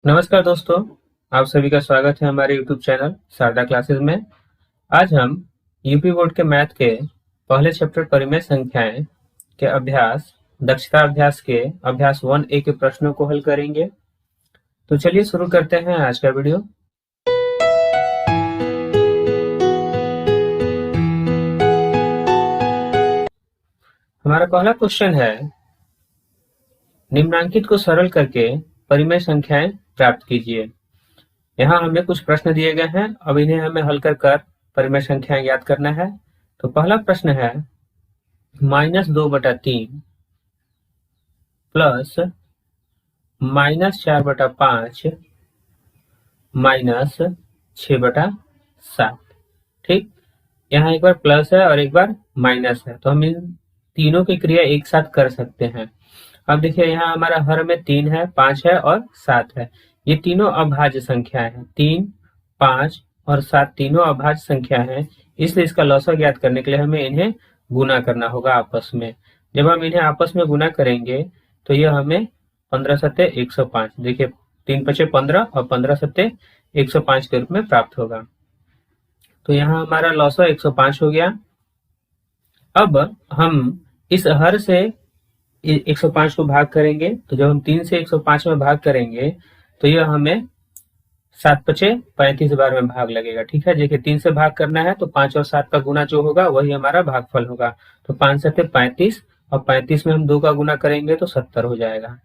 नमस्कार दोस्तों, आप सभी का स्वागत है हमारे YouTube चैनल शारदा क्लासेस में। आज हम यूपी बोर्ड के मैथ के पहले चैप्टर परिमेय संख्याएं के अभ्यास दक्षता अभ्यास के अभ्यास 1A के प्रश्नों को हल करेंगे। तो चलिए शुरू करते हैं आज का वीडियो। हमारा पहला क्वेश्चन है, निम्नांकित को सरल करके परिमेय संख्याएं प्राप्त कीजिए। यहाँ हमें कुछ प्रश्न दिए गए हैं, अब इन्हें हमें हल कर परिमेय संख्याएं ज्ञात करना है। तो पहला प्रश्न है -2/3 प्लस -4/5 -6/7। ठीक, यहाँ एक बार प्लस है और एक बार माइनस है, तो हम इन तीनों की क्रिया एक साथ कर सकते हैं। अब देखिए यहाँ हमारा हर में 3 है, 5 है और 7 है। ये तीनों अभाज्य संख्याएं हैं। 3, 5 और 7 तीनों अभाज्य संख्या हैं, इसलिए इसका लॉसा ज्ञात करने के लिए हमें इन्हें गुना करना होगा आपस में। जब हम इन्हें आपस में गुना करेंगे तो यह हमें 15 सत्ते 105, देखिए 3 पचे 15 और 15 सत्ते 105 के रूप में प्राप्त होगा। तो यहाँ हमारा लॉसा 105 हो गया। अब हम इस हर से 105 को भाग करेंगे, तो जब हम 3 से 105 में भाग करेंगे तो यह हमें 7 पचे 35 बार में भाग लगेगा। ठीक है, देखिए 3 से भाग करना है तो 5 और 7 का गुना जो होगा वही हमारा भागफल होगा। तो 5 सत्ते 35 और 35 में हम 2 का गुना करेंगे तो 70 हो जाएगा।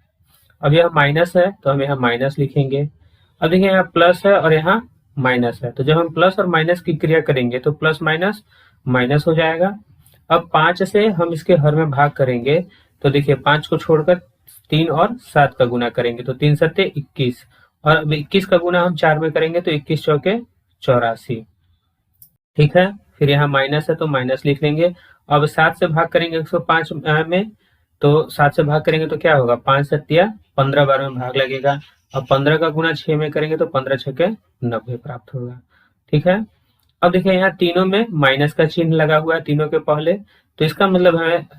अब यह माइनस है तो हम यहाँ माइनस लिखेंगे। अब देखिए यहाँ प्लस है और यहाँ माइनस है, तो जब हम प्लस और माइनस की क्रिया करेंगे तो प्लस माइनस माइनस हो जाएगा। अब 5 से हम इसके हर में भाग करेंगे, तो देखिए 5 को छोड़कर 3 और 7 का गुना करेंगे तो 3 सत्ते 21, और अब 21 का गुना हम 4 में करेंगे तो 21 चौके 84। ठीक है, फिर यहाँ माइनस है तो माइनस लिख लेंगे। अब 7 से भाग करेंगे 105 में, तो 7 से भाग करेंगे तो क्या होगा, 5 सत्तिया 15 बार में भाग लगेगा। अब 15 का गुना 6 में करेंगे तो 15 छके 90 प्राप्त होगा। ठीक है, अब देखिए यहाँ तीनों में माइनस का चिन्ह लगा हुआ है तीनों के पहले, तो इसका मतलब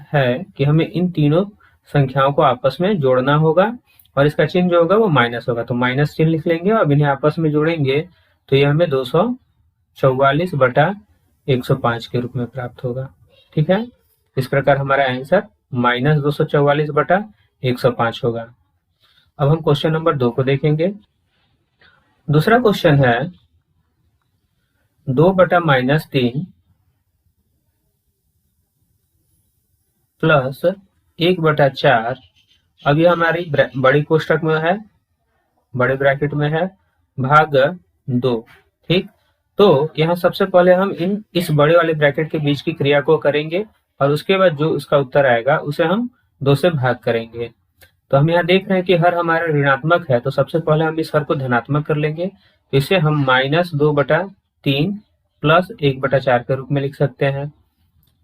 है कि हमें इन तीनों संख्याओं को आपस में जोड़ना होगा और इसका चिन्ह जो होगा वो माइनस होगा, तो माइनस चिन्ह लिख लेंगे और इन्हें आपस में जोड़ेंगे तो ये हमें 244/105 के रूप में प्राप्त होगा। ठीक है, इस प्रकार हमारा आंसर -244/105 होगा। अब हम क्वेश्चन नंबर 2 को देखेंगे। दूसरा क्वेश्चन है 2/-3 प्लस 1/4। अब यह हमारी बड़ी कोष्टक में है, बड़े ब्रैकेट में है, भाग 2। ठीक, तो यहाँ सबसे पहले हम इस बड़े वाले ब्रैकेट के बीच की क्रिया को करेंगे और उसके बाद जो इसका उत्तर आएगा उसे हम 2 से भाग करेंगे। तो हम यहाँ देख रहे हैं कि हर हमारा ऋणात्मक है, तो सबसे पहले हम इस हर को धनात्मक कर लेंगे, तो इसे हम -2/3 प्लस 1/4 के रूप में लिख सकते हैं।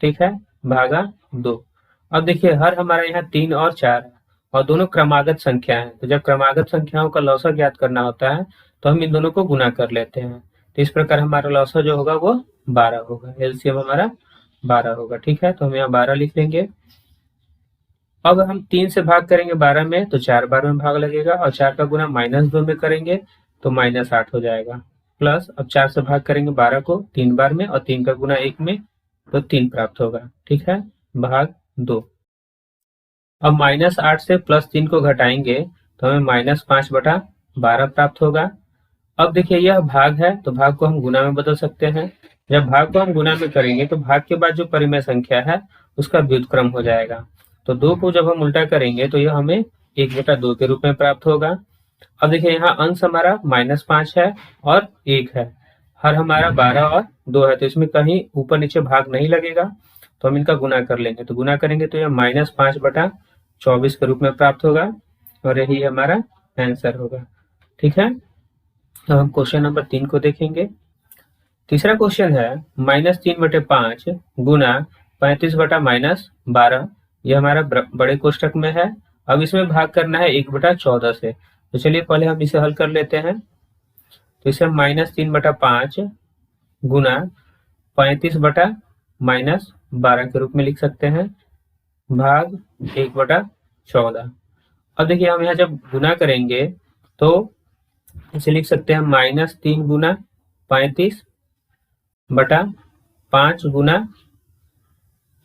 ठीक है, भागा 2। अब देखिए हर हमारा यहाँ 3 और 4 है और दोनों क्रमागत संख्या है, तो जब क्रमागत संख्याओं का लौसा ज्ञात करना होता है तो हम इन दोनों को गुना कर लेते हैं। तो इस प्रकार हमारा लौसा जो होगा वो 12 होगा, एलसीएम हमारा 12 होगा। ठीक है, तो हम यहाँ 12 लिख लेंगे। अब हम 3 से भाग करेंगे 12 में तो 4 बार में भाग लगेगा और 4 का गुना -2 में करेंगे तो -8 हो जाएगा। प्लस अब 4 से भाग करेंगे 12 को 3 बार में और 3 का गुना 1 में तो 3 प्राप्त होगा। ठीक है, भाग 2। अब -8 से +3 को घटाएंगे तो हमें -5/12 प्राप्त होगा। अब देखिए यह भाग है तो भाग को हम गुना में बदल सकते हैं। जब भाग को हम गुना में करेंगे तो भाग के बाद जो परिमेय संख्या है उसका व्युत्क्रम हो जाएगा। तो 2 को जब हम उल्टा करेंगे तो यह हमें 1/2 के रूप में प्राप्त होगा। अब देखिए यहाँ अंश हमारा -5 है और 1 है, हर हमारा 12 और 2 है, तो इसमें कहीं ऊपर नीचे भाग नहीं लगेगा, तो हम इनका गुना कर लेंगे। तो गुना करेंगे तो यह -5/24 के रूप में प्राप्त होगा और यही हमारा आंसर होगा। ठीक है, तो हम क्वेश्चन नंबर 3 को देखेंगे। तीसरा क्वेश्चन है -3/5 गुना 35/-12। यह हमारा बड़े कोष्टक में है। अब इसमें भाग करना है 1/14 से, तो चलिए पहले हम इसे हल कर लेते हैं। तो इसे हम -3/5 गुना 35/-12 के रूप में लिख सकते हैं, भाग 1/14। अब देखिए हम यहाँ जब गुना करेंगे तो इसे लिख सकते हैं -3 गुना 35 बटा 5 गुना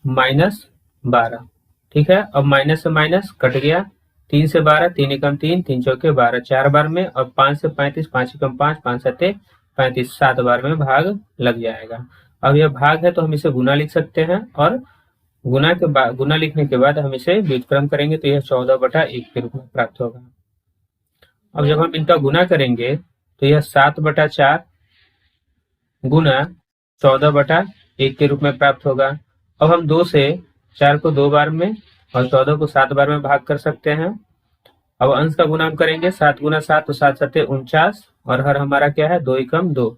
-12। ठीक है, अब माइनस से माइनस कट गया, 3 से 12, 3 एकम 3, 3 चौके 12, 4 बार में, और 5 से 35, 5 एकम 5, 5 सत्ते 35, 7 बार में भाग लग जाएगा। अब यह भाग है तो हम इसे गुना लिख सकते हैं, और गुना लिखने के बाद हम इसे व्युत्क्रम करेंगे तो यह 14/1 के रूप में प्राप्त होगा। अब जब हम इनका गुना करेंगे तो यह 7/4 गुना 14/1 के रूप में प्राप्त होगा। अब हम 2 से 4 को 2 बार में और 14 को 7 बार में भाग कर सकते हैं। अब अंश का गुना हम करेंगे, 7 गुना 7 तो 7 सत्ते 49, और हर हमारा क्या है, 2 एकम 2,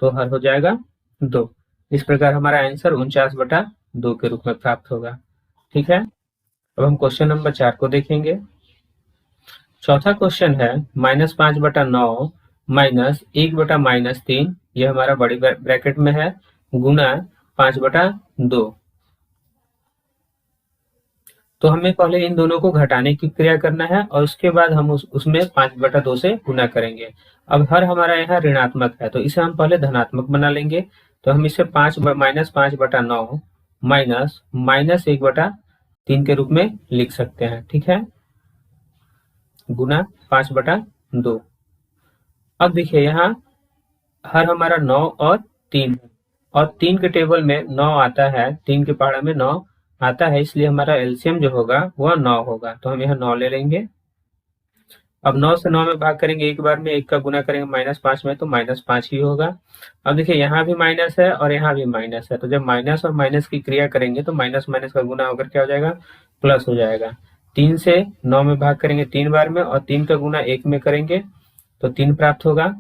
तो हर हो जाएगा 2। इस प्रकार हमारा आंसर 49/2 के रूप में प्राप्त होगा। ठीक है, अब हम क्वेश्चन नंबर 4 को देखेंगे। चौथा क्वेश्चन है -5/9 -1/-3, यह हमारा बड़ी ब्रैकेट में है, गुना 5/2। तो हमें पहले इन दोनों को घटाने की क्रिया करना है, और उसके बाद हम उसमें 5/2 से गुना करेंगे। अब हर हमारा यहाँ ऋणात्मक है तो इसे हम पहले धनात्मक बना लेंगे। तो हम इसे -5/9 -1/3 के रूप में लिख सकते हैं। ठीक है, गुना 5/2। अब देखिए यहाँ हर हमारा 9 और 3 है, और 3 के टेबल में 9 आता है, 3 के पहाड़ा में 9 आता है, इसलिए हमारा एलसीएम जो होगा वह 9 होगा। तो हम यहाँ 9 ले लेंगे। अब 9 से 9 में भाग करेंगे एक बार में, 1 का गुना करेंगे -5 में तो -5 ही होगा। अब देखिए यहाँ भी माइनस है और यहाँ भी माइनस है, तो जब माइनस और माइनस की क्रिया करेंगे तो माइनस माइनस का गुना होकर क्या हो जाएगा, प्लस हो जाएगा। 3 से 9 में भाग करेंगे 3 बार में, और 3 का गुना 1 में करेंगे तो 3 प्राप्त होगा।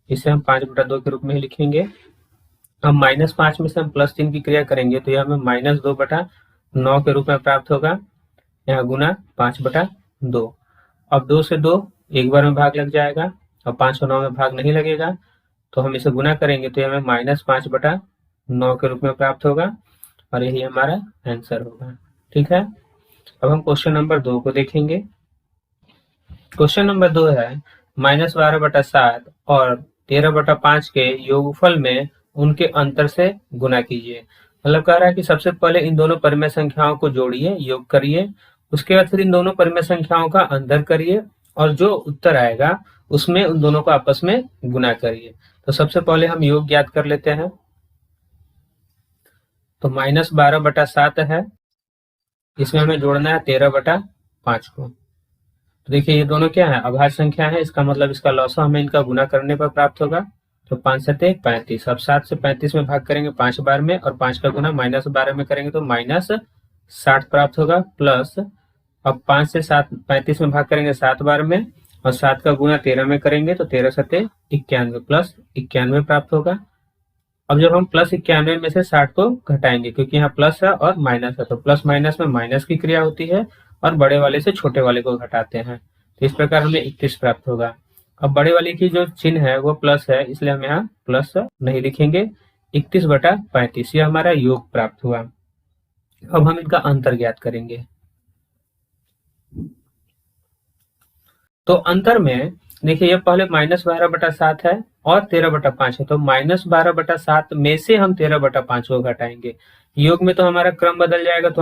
इसे हम 5/2 के रूप में ही लिखेंगे। अब -5 में से हम +3 की क्रिया करेंगे तो यह हमें -2/9 के रूप में प्राप्त होगा। यहाँ गुना 5/2। अब 2 से 2 एक बार में भाग लग जाएगा, और 5 और 9 में भाग नहीं लगेगा, तो हम इसे गुना करेंगे तो हमें -5/9 के रूप में प्राप्त होगा, और यही हमारा आंसर होगा। ठीक है, अब हम क्वेश्चन नंबर 2 को देखेंगे। क्वेश्चन नंबर 2 है -12/7 और 13/5 के योगफल में उनके अंतर से गुना कीजिए। मतलब कह रहा है कि सबसे पहले इन दोनों परिमेय संख्याओं को जोड़िए, योग करिए, उसके बाद फिर इन दोनों परिमेय संख्याओं का अंतर करिए, और जो उत्तर आएगा उसमें उन दोनों को आपस में गुना करिए। तो सबसे पहले हम योग ज्ञात कर लेते हैं। तो -12/7 है, इसमें हमें जोड़ना है 13/5 को। तो देखिए ये दोनों क्या है, अभाज्य संख्या है, इसका मतलब इसका लौसा हमें इनका गुना करने पर प्राप्त होगा। तो 5 सत्ते 35। अब 7 से 35 में भाग करेंगे 5 बार में, और 5 का गुना -12 में करेंगे तो -60 प्राप्त होगा, प्लस अब 5 से 7 35 में भाग करेंगे 7 बार में, और 7 का गुना 13 में करेंगे तो 13 सत्ते 91, प्लस 91 प्राप्त होगा। अब जब हम +91 में से 60 को घटाएंगे, क्योंकि यहाँ प्लस है और माइनस है, तो प्लस माइनस में माइनस की क्रिया होती है, और बड़े वाले से छोटे वाले को घटाते हैं, तो इस प्रकार हमें 31 प्राप्त होगा। अब बड़े वाले की जो चिन्ह है वो प्लस है, इसलिए हम यहाँ प्लस नहीं लिखेंगे। 31/35 यह हमारा योग प्राप्त हुआ। अब हम इनका अंतर ज्ञात करेंगे। तो अंतर में देखिए ये पहले -12/7 है और 13/5 है, तो -12/7 में से हम 13/5 को घटाएंगे। योग में तो हमारा क्रम बदल जाएगा, तो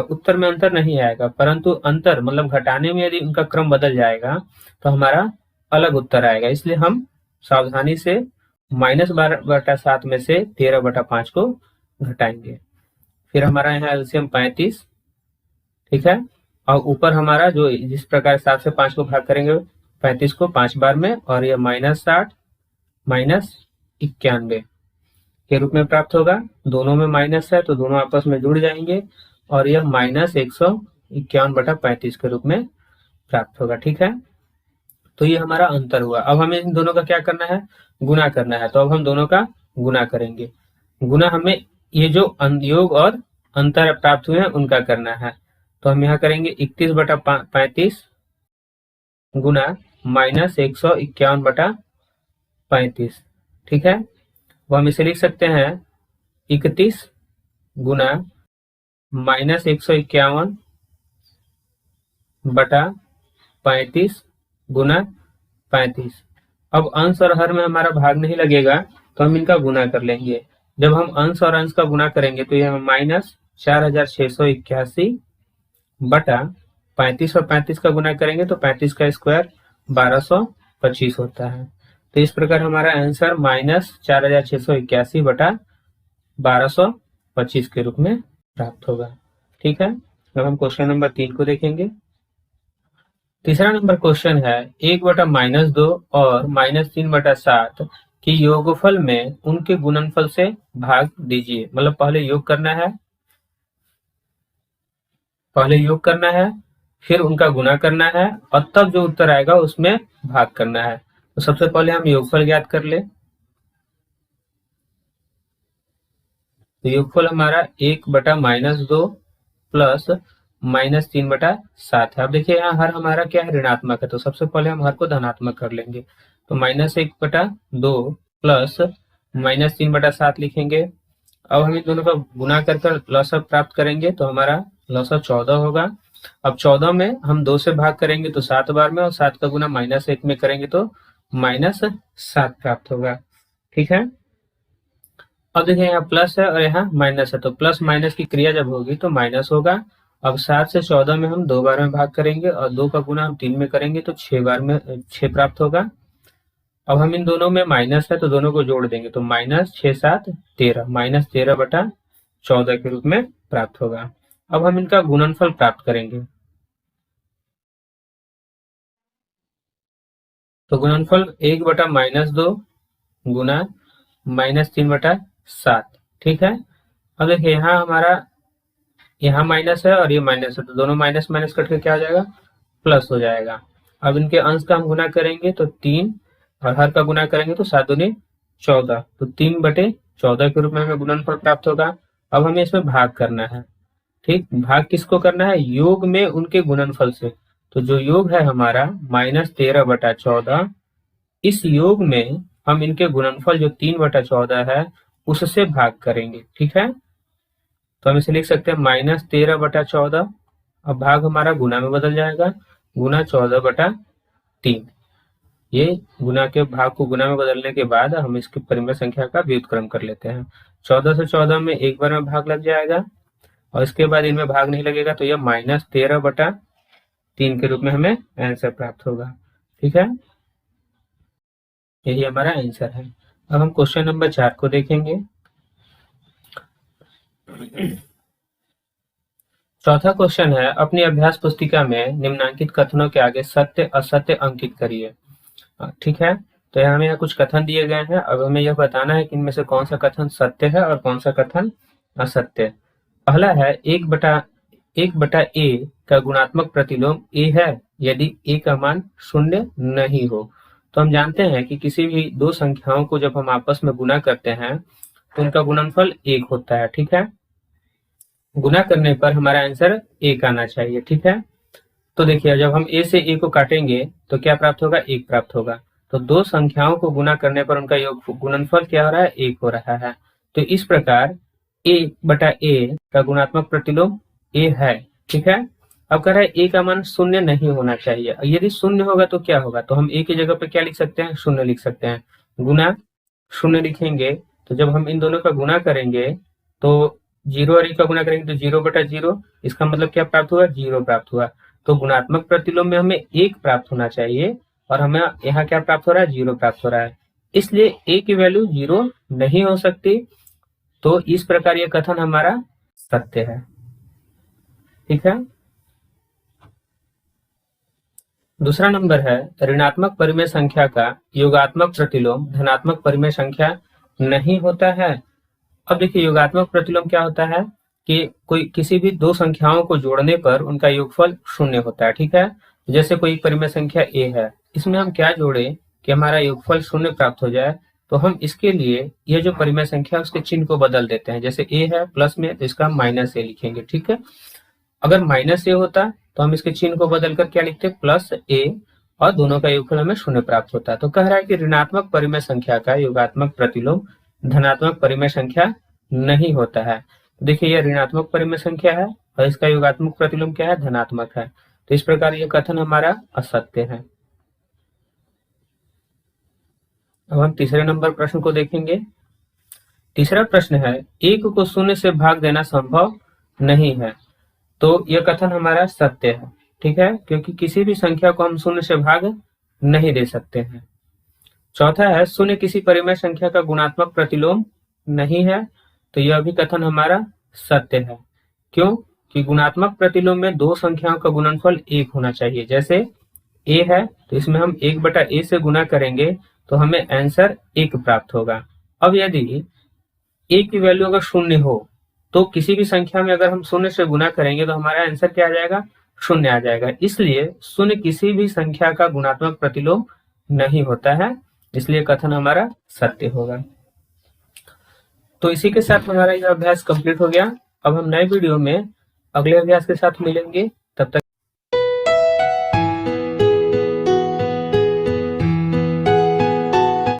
उत्तर में अंतर नहीं आएगा, परंतु अंतर मतलब घटाने में यदि उनका क्रम बदल जाएगा तो हमारा अलग उत्तर आएगा। इसलिए हम सावधानी से -12/7 में से 13/5 को घटाएंगे। फिर हमारा यहाँ एलसीएम 35। ठीक है, और ऊपर हमारा जो जिस प्रकार 7 से 5 को भाग करेंगे 35 को 5 बार में, और यह -60 -91 के रूप में प्राप्त होगा। दोनों में माइनस है तो दोनों आपस में जुड़ जाएंगे, और यह -151/35 के रूप में प्राप्त होगा। ठीक है, तो ये हमारा अंतर हुआ। अब हमें इन दोनों का क्या करना है, गुना करना है। तो अब हम दोनों का गुना करेंगे। गुना हमें ये जो योग और अंतर प्राप्त हुए हैं उनका करना है। तो हम यहाँ करेंगे 31/35 गुना -151/35। ठीक है, वो हम इसे लिख सकते हैं 31 गुना -151/35 गुना 35। अब अंश और हर में हमारा भाग नहीं लगेगा, तो हम इनका गुना कर लेंगे। जब हम अंश और अंश का गुना करेंगे तो यह -4681 बटा 35 और 35 का गुना करेंगे तो 35 का स्क्वायर 1225 होता है। तो इस प्रकार हमारा आंसर -4681 बटा 1225 के रूप में प्राप्त होगा। ठीक है, अब हम क्वेश्चन नंबर 3 को देखेंगे। तीसरा नंबर क्वेश्चन है 1/-2 और -3/7 की योगफल में उनके गुणनफल से भाग दीजिए। मतलब पहले योग करना है, फिर उनका गुना करना है और तब जो उत्तर आएगा उसमें भाग करना है। तो सबसे पहले हम योगफल ज्ञात कर ले। तो योगफल हमारा 1/-2 प्लस -3/7 है। अब देखिए यहाँ हर हमारा क्या है, ऋणात्मक है, तो सबसे पहले हम हर को धनात्मक कर लेंगे। तो -1/2 प्लस -3/7 लिखेंगे। अब हम इन दोनों का गुना कर लसाअ प्राप्त करेंगे, तो हमारा लसाअ 14 होगा। अब 14 में हम 2 से भाग करेंगे तो 7 बार में, और 7 का गुना -1 में करेंगे तो -7 प्राप्त होगा। ठीक है, अब देखिए यहाँ प्लस है और यहाँ माइनस है, तो प्लस माइनस की क्रिया जब होगी तो माइनस होगा। अब 7 से 14 में हम 2 बार में भाग करेंगे और 2 का गुना हम 3 में करेंगे तो 6 बार में 6 प्राप्त होगा। अब हम इन दोनों में माइनस है तो दोनों को जोड़ देंगे, तो -6 7 13 -13/14 के रूप में प्राप्त होगा। अब हम इनका गुणनफल प्राप्त करेंगे। तो गुणनफल 1/-2 गुना -3/7। ठीक है, अब देखिए यहाँ माइनस है और ये माइनस है, तो दोनों माइनस माइनस कट के क्या हो जाएगा, प्लस हो जाएगा। अब इनके अंश का हम गुना करेंगे तो 3 और हर का गुना करेंगे तो 7 दूनी 14, तो 3/14 के रूप में हमें गुणनफल प्राप्त होगा। अब हमें इसमें भाग करना है। ठीक, भाग किसको करना है, योग में उनके गुणनफल से। तो जो योग है हमारा -13/14, इस योग में हम इनके गुणनफल जो 3/14 है उससे भाग करेंगे। ठीक है, तो हम इसे लिख सकते हैं -13/14। अब भाग हमारा गुना में बदल जाएगा, गुना 14/3। ये गुना के भाग को गुना में बदलने के बाद हम इसकी परिमेय संख्या का व्युत्क्रम कर लेते हैं। 14 से 14 में एक बार में भाग लग जाएगा और इसके बाद इनमें भाग नहीं लगेगा, तो यह -13/3 के रूप में हमें आंसर प्राप्त होगा। ठीक है, यही हमारा आंसर है। अब हम क्वेश्चन नंबर 4 को देखेंगे। चौथा क्वेश्चन है, अपनी अभ्यास पुस्तिका में निम्नांकित कथनों के आगे सत्य असत्य अंकित करिए। ठीक है, तो यहाँ हमें कुछ कथन दिए गए हैं। अब हमें यह बताना है कि इनमें से कौन सा कथन सत्य है और कौन सा कथन असत्य। पहला है 1/a का गुणात्मक प्रतिलोम a है यदि a का मान 0 नहीं हो। तो हम जानते हैं कि किसी भी दो संख्याओं को जब हम आपस में गुना करते हैं तो उनका गुणनफल 1 होता है। ठीक है, गुना करने पर हमारा आंसर 1 आना चाहिए। ठीक है, तो देखिए जब हम a से a को काटेंगे तो क्या प्राप्त होगा, 1 प्राप्त होगा। तो दो संख्याओं को गुना करने पर उनका योग गुणनफल क्या हो रहा है, 1 हो रहा है। तो इस प्रकार a/a का गुणात्मक प्रतिलोम a है। ठीक है, अब कह रहा है a का मान 0 नहीं होना चाहिए। यदि 0 होगा तो क्या होगा, तो हम a की जगह पे क्या लिख सकते हैं, 0 लिख सकते हैं। गुना 0 लिखेंगे तो जब हम इन दोनों का गुना करेंगे तो 0 और 1 का गुना करेंगे तो 0/0, इसका मतलब क्या प्राप्त हुआ, 0 प्राप्त हुआ। तो गुणात्मक प्रतिलोम में हमें 1 प्राप्त होना चाहिए और हमें यहाँ क्या प्राप्त हो रहा है, 0 प्राप्त हो रहा है। इसलिए a की वैल्यू 0 नहीं हो सकती। तो इस प्रकार ये कथन हमारा सत्य है। ठीक है, दूसरा नंबर है ऋणात्मक परिमेय संख्या का योगात्मक प्रतिलोम धनात्मक परिमेय संख्या नहीं होता है। अब देखिए योगात्मक प्रतिलोम क्या होता है कि किसी भी दो संख्याओं को जोड़ने पर उनका योगफल 0 होता है। ठीक है, जैसे कोई परिमेय संख्या a है, इसमें हम क्या जोड़े कि हमारा योगफल 0 प्राप्त हो जाए, तो हम इसके लिए यह जो परिमेय संख्या है उसके चिन्ह को बदल देते हैं। जैसे a है प्लस में तो इसका -a लिखेंगे। ठीक है, अगर -a होता तो हम इसके चिन्ह को बदलकर क्या लिखते, +a, और दोनों का योगफल हमें 0 प्राप्त होता है। तो कह रहा है कि ऋणात्मक परिमेय संख्या का योगात्मक प्रतिलोम धनात्मक परिमेय संख्या नहीं होता है। देखिए यह ऋणात्मक परिमेय संख्या है और इसका योगात्मक प्रतिलोम क्या है, धनात्मक है। तो इस प्रकार यह कथन हमारा असत्य है। अब हम तीसरे नंबर प्रश्न को देखेंगे। तीसरा प्रश्न है, एक को शून्य से भाग देना संभव नहीं है। तो यह कथन हमारा सत्य है, ठीक है, क्योंकि किसी भी संख्या को हम शून्य से भाग नहीं दे सकते हैं। चौथा है, शून्य किसी परिमेय संख्या का गुणात्मक प्रतिलोम नहीं है। तो यह भी कथन हमारा सत्य है। क्यों? कि गुणात्मक प्रतिलोम में दो संख्याओं का गुणनफल 1 होना चाहिए। जैसे a है तो इसमें हम 1/a से गुना करेंगे तो हमें आंसर 1 प्राप्त होगा। अब यदि a की वैल्यू अगर शून्य हो तो किसी भी संख्या में अगर हम शून्य से गुना करेंगे तो हमारा आंसर क्या आ जाएगा? शून्य आ जाएगा। इसलिए शून्य किसी भी संख्या का गुणात्मक प्रतिलोम नहीं होता है, इसलिए कथन हमारा सत्य होगा। तो इसी के साथ हमारा यह अभ्यास कंप्लीट हो गया। अब हम नए वीडियो में अगले अभ्यास के साथ मिलेंगे।